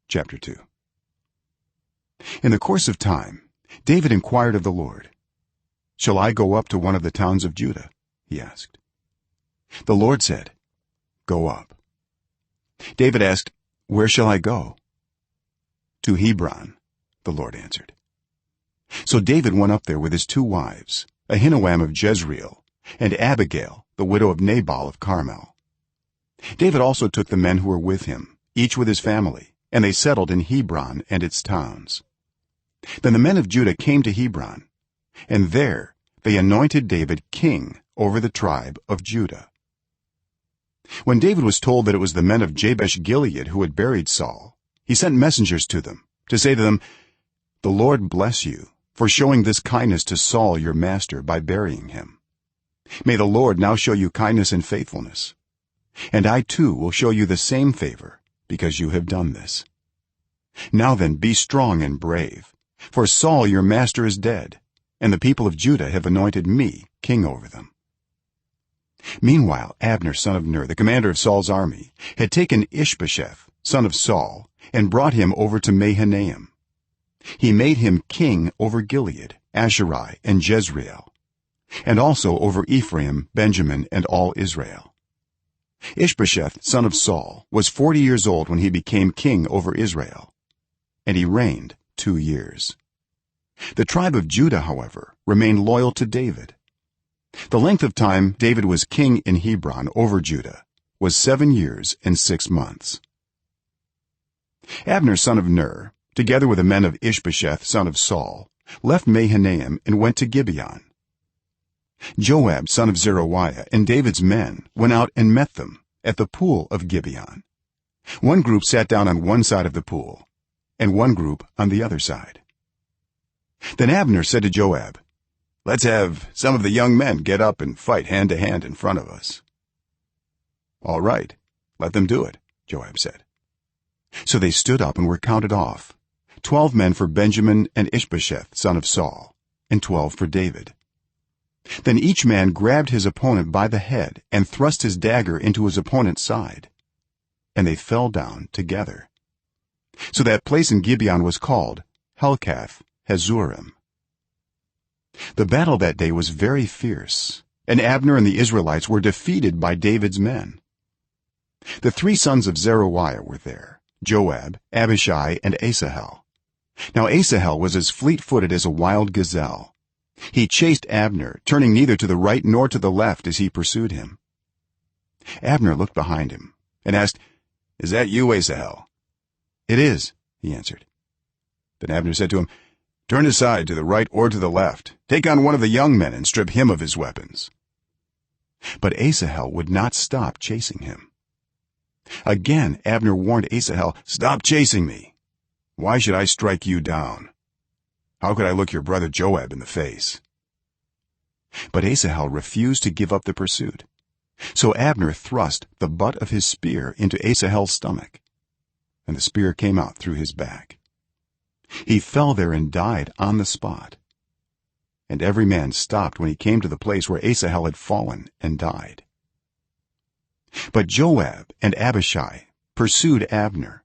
Chapter 2. In the course of time David inquired of the Lord, "Shall I go up to one of the towns of Judah?" he asked. The Lord said, "Go up." David asked, "Where shall I go?" "To Hebron," the Lord answered. So David went up there with his two wives, Ahinoam of Jezreel and Abigail the widow of Nabal of Carmel. David also took the men who were with him, each with his family, and they settled in Hebron and its towns. Then the men of Judah came to Hebron, and there they anointed David king over the tribe of Judah. When David was told that it was the men of Jabesh Gilead who had buried Saul, he sent messengers to them to say to them, "The Lord bless you for showing this kindness to Saul your master by burying him. May the Lord now show you kindness and faithfulness, and I too will show you the same favor because you have done this. Now then, be strong and brave, for Saul your master is dead, and the people of Judah have anointed me king over them." Meanwhile Abner son of Ner, the commander of Saul's army, had taken Ishbosheth son of Saul and brought him over to Mahanaim. He made him king over Gilead, Asherai, and Jezreel, and also over Ephraim, Benjamin, and all Israel. Ishbosheth son of Saul was 40 years old when he became king over Israel, and he reigned 2 years. The tribe of Judah, however, remained loyal to David. The length of time David was king in Hebron over Judah was 7 years and 6 months. Abner son of Ner, together with the men of Ishbosheth son of Saul, left Mahanaim and went to Gibeon. Joab son of Zeruiah and David's men went out and met them at the pool of Gibeon. One group sat down on one side of the pool and one group on the other side. Then Abner said to Joab, "Let's have some of the young men get up and fight hand to hand in front of us." "All right, let them do it," Joab said. So they stood up and were counted off, 12 men for Benjamin and Ishbosheth son of Saul, and 12 for David. Then each man grabbed his opponent by the head and thrust his dagger into his opponent's side, and they fell down together. So that place in Gibeon was called Helkath Hazurim. The battle that day was very fierce, and Abner and the Israelites were defeated by David's men. The 3 sons of Zeruiah were there, Joab, Abishai, and Asahel. Now Asahel was as fleet-footed as a wild gazelle. He chased Abner, turning neither to the right nor to the left as he pursued him. Abner looked behind him and asked, "Is that you, Asahel?" "It is," he answered. Then Abner said to him, "Turn aside to the right or to the left. Take on one of the young men and strip him of his weapons." But Asahel would not stop chasing him. Again Abner warned Asahel, "Stop chasing me. Why should I strike you down? How could I look your brother Joab in the face?" But Asahel refused to give up the pursuit. So Abner thrust the butt of his spear into Asahel's stomach, and the spear came out through his back. He fell there and died on the spot, and every man stopped when he came to the place where Asahel had fallen and died. But Joab and Abishai pursued Abner,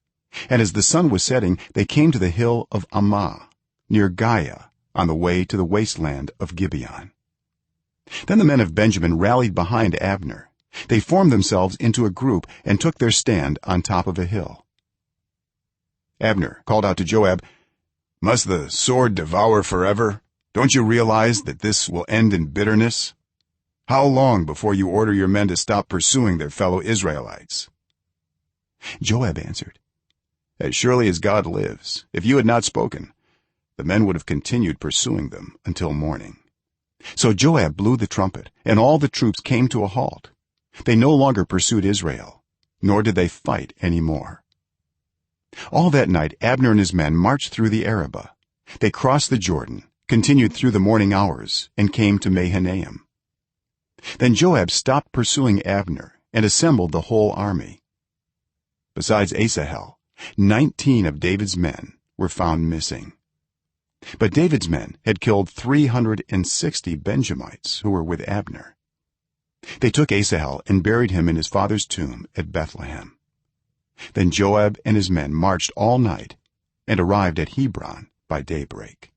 and as the sun was setting they came to the hill of Ammah near Giah on the way to the wasteland of Gibeon. Then the men of Benjamin rallied behind Abner. They formed themselves into a group and took their stand on top of a hill. Abner called out to Joab, "Must the sword devour forever? Don't you realize that this will end in bitterness? How long before you order your men to stop pursuing their fellow Israelites?" Joab answered, "As surely as God lives, if you had not spoken, the men would have continued pursuing them until morning." So Joab blew the trumpet, and all the troops came to a halt. They no longer pursued Israel, nor did they fight any more. All that night Abner and his men marched through the Arabah. They crossed the Jordan, continued through the morning hours, and came to Mahanaim. Then Joab stopped pursuing Abner and assembled the whole army. Besides Asahel, 19 of David's men were found missing. But David's men had killed 360 Benjamites who were with Abner. They took Asahel and buried him in his father's tomb at Bethlehem. then joab and his men marched all night and arrived at Hebron by daybreak.